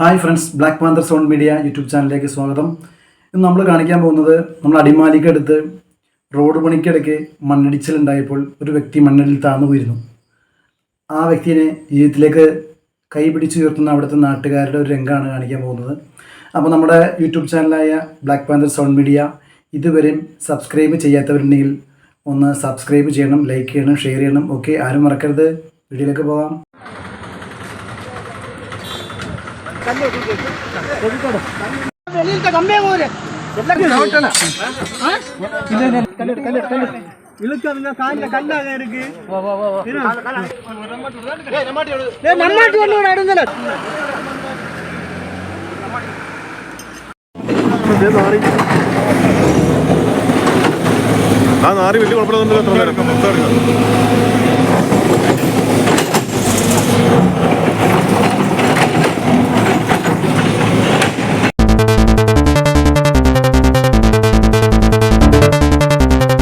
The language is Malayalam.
Hi friends, Black Panther sound media YouTube ചാനലിലേക്ക് സ്വാഗതം. ഇന്ന് നമ്മൾ കാണിക്കാൻ പോകുന്നത് നമ്മൾ അടിമാലിക്കടുത്ത് റോഡ് പണിക്കിടയ്ക്ക് മണ്ണിടിച്ചിലുണ്ടായപ്പോൾ ഒരു വ്യക്തി മണ്ണിൽ താന്നു പോയിരുന്നു. ആ വ്യക്തിയെ ജീവിതത്തിലേക്ക് കൈ പിടിച്ചുയർത്തുന്ന അവിടുത്തെ നാട്ടുകാരുടെ ഒരു രംഗമാണ് കാണിക്കാൻ പോകുന്നത്. അപ്പോൾ നമ്മുടെ YouTube ചാനലായ Black Panther sound media ഇതുവരെയും സബ്സ്ക്രൈബ് ചെയ്യാത്തവരുണ്ടെങ്കിൽ ഒന്ന് സബ്സ്ക്രൈബ് ചെയ്യണം, ലൈക്ക് ചെയ്യണം, ഷെയർ ചെയ്യണം. ഓക്കെ, ആരും മറക്കരുത്. വീഡിയോയിലേക്ക് പോകാം. നാറി വലിയ കുഴപ്പമില്ല.